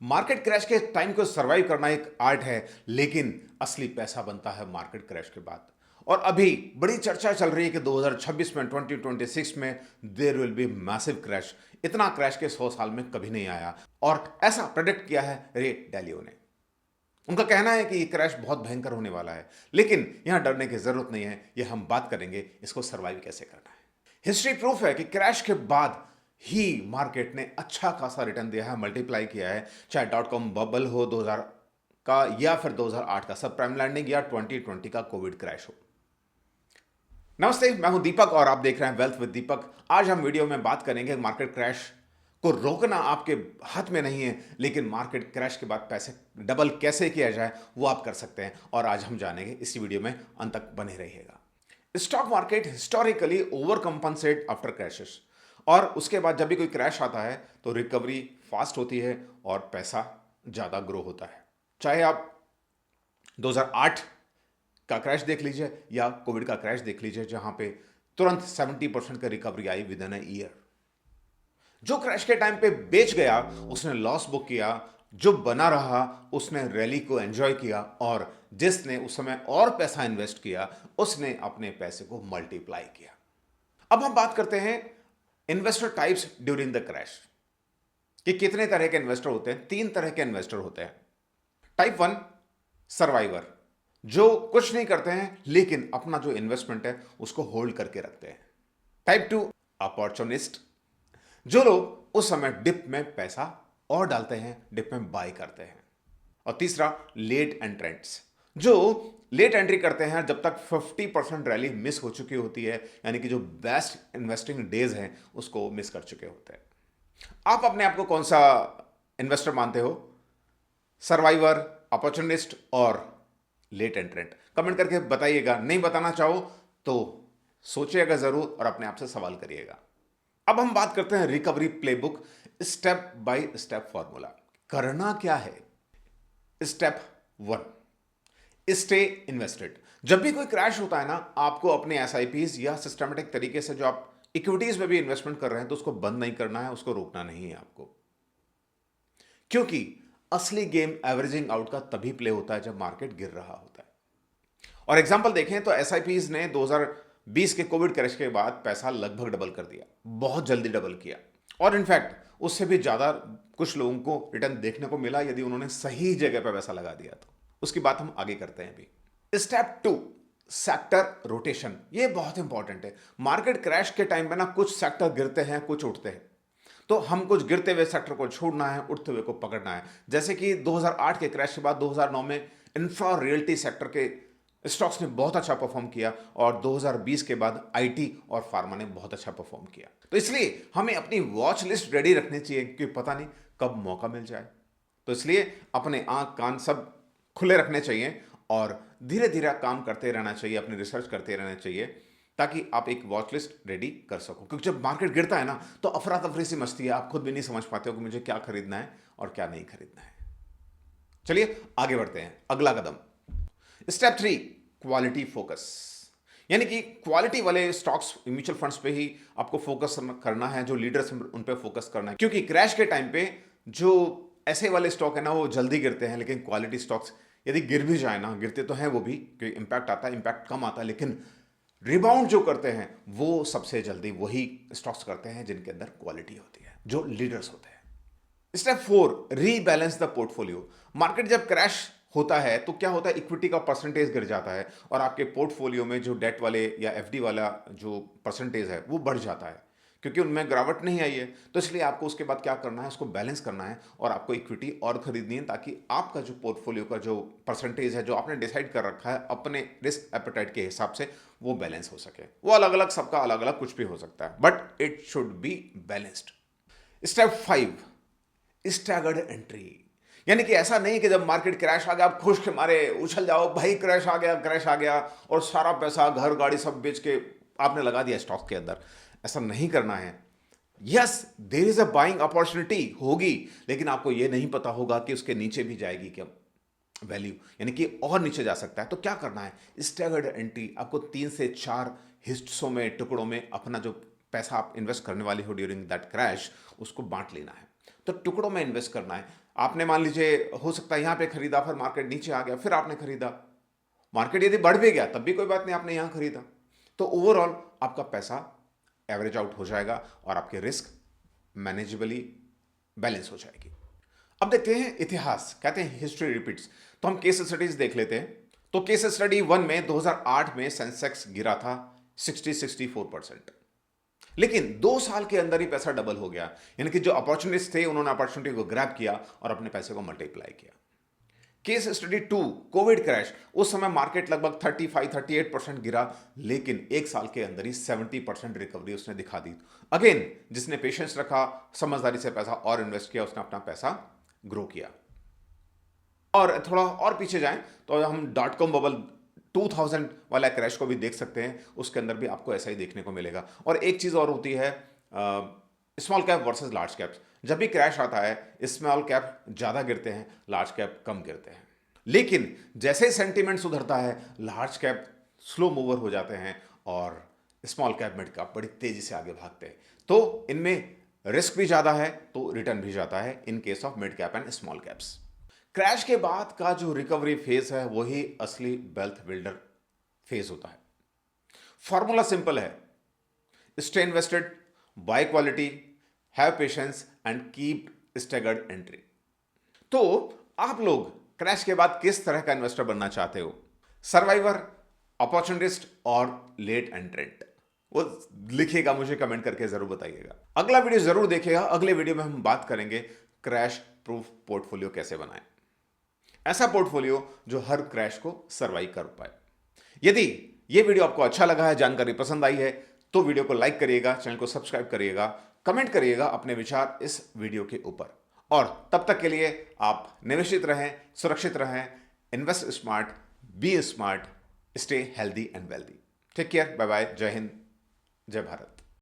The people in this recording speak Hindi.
मार्केट क्रैश के टाइम को सरवाइव करना एक आर्ट है, लेकिन असली पैसा बनता है मार्केट क्रैश के बाद। और अभी बड़ी चर्चा चल रही है कि 2026 में 2026 में there will be massive crash. इतना क्रैश के 100 साल में कभी नहीं आया, और ऐसा प्रेडिक्ट किया है रे डैलियो ने। उनका कहना है कि ये क्रैश बहुत भयंकर होने वाला है, लेकिन यहां डरने की जरूरत नहीं है। ये हम बात करेंगे इसको सरवाइव कैसे करना है। हिस्ट्री प्रूफ है कि क्रैश के बाद ही मार्केट ने अच्छा खासा रिटर्न दिया है, मल्टीप्लाई किया है। चाहे डॉट कॉम बबल हो 2000 का, या फिर 2008 का सब प्राइम लैंडिंग, या 2020 का कोविड क्रैश हो। नमस्ते, मैं हूं दीपक और आप देख रहे हैं वेल्थ विद दीपक। आज हम वीडियो में बात करेंगे मार्केट क्रैश को रोकना आपके हाथ में नहीं है, लेकिन मार्केट क्रैश के बाद पैसे डबल कैसे किया जाए वो आप कर सकते हैं। और आज हम जानेंगे, इसी वीडियो में अंत तक बने रहिएगा। Stock market historically over compensate after crashes, और उसके बाद जब भी कोई क्रैश आता है तो रिकवरी फास्ट होती है और पैसा ज़्यादा ग्रो होता है। चाहे आप 2008 का क्रैश देख लीजिए या कोविड का क्रैश देख लीजिए, जहां पे तुरंत 70% का recovery I with in a year. जो क्रैश के टाइम पे बेच गया उसने लॉस बुक किया, जो बना रहा उसने रैली को एंजॉय किया, और जिसने उस समय और पैसा इन्वेस्ट किया उसने अपने पैसे को मल्टीप्लाई किया। अब हम बात करते हैं investor types during the crash, कि कितने तरह के इन्वेस्टर होते हैं। 3 तरह के इन्वेस्टर होते हैं। टाइप 1 सर्वाइवर, जो कुछ नहीं करते हैं लेकिन अपना जो इन्वेस्टमेंट है उसको होल्ड करके रखते हैं। टाइप 2 अपॉर्चुनिस्ट, जो लोग उस समय डिप में पैसा और डालते हैं, डिप में बाय करते हैं। और तीसरा लेट एंट्रेंट्स, जो लेट एंट्री करते हैं जब तक 50% रैली मिस हो चुकी होती है, यानी कि जो बेस्ट इन्वेस्टिंग डेज हैं उसको मिस कर चुके होते हैं। आप अपने आप को कौन सा इन्वेस्टर मानते हो? सर्वाइवर, अपॉर्चुनिस्ट और लेट एंट्रेंट? कमेंट करके बताइएगा। नहीं बताना चाहो तो सोचिएगा जरूर और अपने आप से सवाल करिएगा। अब हम बात करते हैं recovery playbook, step by step formula. करना क्या है? Step 1, stay invested. जब भी कोई क्रैश होता है ना, आपको अपने एसआईपीज या सिस्टमेटिक तरीके से जो आप इक्विटीज में भी इन्वेस्टमेंट कर रहे हैं तो उसको बंद नहीं करना है, उसको रोकना नहीं है आपको। क्योंकि असली गेम एवरेजिंग आउट का तभी प्ले होता है जब मार्केट गिर रहा होता है। और एग्जांपल देखें तो एसआईपीज ने 2020 के कोविड क्रैश के बाद पैसा लगभग डबल कर दिया, बहुत जल्दी डबल किया, और इनफैक्ट उससे भी ज्यादा कुछ लोगों को रिटर्न देखने को मिला यदि उन्होंने सही जगह पर पैसा लगा दिया तो। उसकी बात हम आगे करते हैं अभी। Step 2, sector rotation. ये बहुत इंपॉर्टेंट है। मार्केट क्रैश के टाइम पे ना कुछ सेक्टर गिरते हैं, कुछ उठते हैं, तो हम कुछ गिरते हुए सेक्टर को छोड़ना है, उठते हुए को पकड़ना है। जैसे कि 2008 के क्रैश के बाद 2009 में इंफ्रा रियल्टी सेक्टर के स्टॉक्स ने बहुत अच्छा परफॉर्म किया, और 2020 के बाद आईटी और फार्मा ने बहुत अच्छा परफॉर्म किया। तो इसलिए हमें अपनी वॉच लिस्ट रेडी रखनी चाहिए, क्योंकि पता नहीं कब मौका मिल जाए। तो इसलिए अपने आंख कान सब खुले रखने चाहिए और धीरे धीरे काम करते रहना चाहिए, अपनी रिसर्च करते रहना चाहिए, ताकि आप एक वॉच लिस्ट रेडी कर सको। क्योंकि जब मार्केट गिरता है ना तो अफरा तफरी सी मचती है, आप खुद भी नहीं समझ पाते हो कि मुझे क्या खरीदना है और क्या नहीं खरीदना है। चलिए आगे बढ़ते हैं। अगला कदम, स्टेप 3, क्वालिटी फोकस। यानी कि क्वालिटी वाले स्टॉक्स, म्यूचुअल फंड्स पे ही आपको फोकस करना है, जो लीडर्स उन पे फोकस करना है। क्योंकि क्रैश के टाइम पे जो ऐसे वाले स्टॉक है ना वो जल्दी गिरते हैं, लेकिन क्वालिटी स्टॉक्स यदि गिर भी जाए ना, गिरते तो हैं वो भी, क्योंकि इंपैक्ट आता है, इंपैक्ट कम आता है, लेकिन रिबाउंड जो करते हैं वो सबसे जल्दी वही स्टॉक्स करते हैं जिनके अंदर क्वालिटी होती है, जो लीडर्स होते हैं। Step 4, rebalance the portfolio. Market जब क्रैश होता है तो क्या होता है, इक्विटी का परसेंटेज गिर जाता है और आपके पोर्टफोलियो में जो डेट वाले या एफडी वाला जो परसेंटेज है वो बढ़ जाता है, क्योंकि उनमें गिरावट नहीं आई है। तो इसलिए आपको उसके बाद क्या करना है, उसको बैलेंस करना है और आपको इक्विटी और खरीदनी है, ताकि आपका जो पोर्टफोलियो का जो परसेंटेज है, जो आपने डिसाइड कर रखा है अपने रिस्क एपेटाइट के हिसाब से, वो बैलेंस हो सके। वो अलग अलग, सबका अलग अलग कुछ भी हो सकता है, but it should be balanced. Step 5, staggered entry. यानी कि ऐसा नहीं कि जब मार्केट क्रैश आ गया आप खुश के मारे उछल जाओ, भाई क्रैश आ गया, क्रैश आ गया, और सारा पैसा घर गाड़ी सब बेच के आपने लगा दिया स्टॉक के अंदर। ऐसा नहीं करना है। Yes, there is a buying opportunity होगी, लेकिन आपको यह नहीं पता होगा कि उसके नीचे भी जाएगी क्या वैल्यू, यानी कि और नीचे जा सकता है। तो क्या करना है, स्टैगर्ड एंट्री। आपको 3 से 4 हिस्सों में, टुकड़ों में अपना जो पैसा आप इन्वेस्ट करने वाले हो ड्यूरिंग दैट क्रैश, उसको बांट लेना है। तो टुकड़ों में इन्वेस्ट करना है। आपने मान लीजिए हो सकता है यहां पे खरीदा, फिर मार्केट नीचे आ गया, फिर आपने खरीदा, मार्केट यदि बढ़ भी गया तब भी कोई बात नहीं, आपने यहां खरीदा, तो ओवरऑल आपका पैसा एवरेज आउट हो जाएगा और आपके रिस्क मैनेजेबली बैलेंस हो जाएगी। अब देखते हैं इतिहास, कहते हैं हिस्ट्री रिपीट्स, तो हम केस स्टडीज देख लेते हैं। तो केस स्टडी 1 में 2008 में सेंसेक्स गिरा था 64%, लेकिन 2 साल के अंदर ही पैसा डबल हो गया। यानी कि जो अपॉर्चुनिस्ट थे उन्होंने अपॉर्चुनिटी को ग्रैब किया और अपने पैसे को मल्टीप्लाई किया। केस स्टडी 2 कोविड क्रैश, उस समय मार्केट लगभग 35-38% गिरा, लेकिन 1 साल के अंदर ही 70% रिकवरी उसने दिखा दी। अगेन जिसने पेशेंस रखा, समझदारी से पैसा और इन्वेस्ट किया, उसने अपना पैसा ग्रो किया। और थोड़ा और पीछे जाएं तो हम डॉट कॉम बबल 2000 वाला क्रैश को भी देख सकते हैं, उसके अंदर भी आपको ऐसा ही देखने को मिलेगा। और एक चीज और होती है, small cap versus large caps. जब भी क्रैश आता है स्मॉल कैप ज्यादा गिरते हैं, लार्ज कैप कम गिरते हैं, लेकिन जैसे सेंटीमेंट सुधरता है लार्ज कैप स्लो मूवर हो जाते हैं और स्मॉल कैप मिड कैप बड़ी तेजी से आगे भागते हैं। तो इनमें रिस्क भी ज्यादा है तो रिटर्न भी ज्यादा है in case of mid cap and small caps. Crash के बाद का जो रिकवरी फेज है वही असली वेल्थ बिल्डर फेज होता है। फॉर्मूला सिंपल है, stay invested, bye quality, have patience and keep staggered entry. तो आप लोग क्रैश के बाद किस तरह का इन्वेस्टर बनना चाहते हो? सर्वाइवर, अपॉर्चुनिस्ट और लेट एंट्रेंट? वो लिखिएगा, मुझे कमेंट करके जरूर बताइएगा। अगला वीडियो जरूर देखिएगा, अगले वीडियो में हम बात करेंगे क्रैश प्रूफ पोर्टफोलियो कैसे बनाएं, ऐसा पोर्टफोलियो जो हर क्रैश को सर्वाइव कर पाए। यदि यह वीडियो आपको अच्छा लगा है, जानकारी पसंद आई है, तो वीडियो को लाइक करिएगा, चैनल को सब्सक्राइब करिएगा, कमेंट करिएगा अपने विचार इस वीडियो के ऊपर। और तब तक के लिए आप निवेशित रहें, सुरक्षित रहें, invest smart, be smart, stay healthy and wealthy. Take care, bye bye, जय हिंद, जय भारत।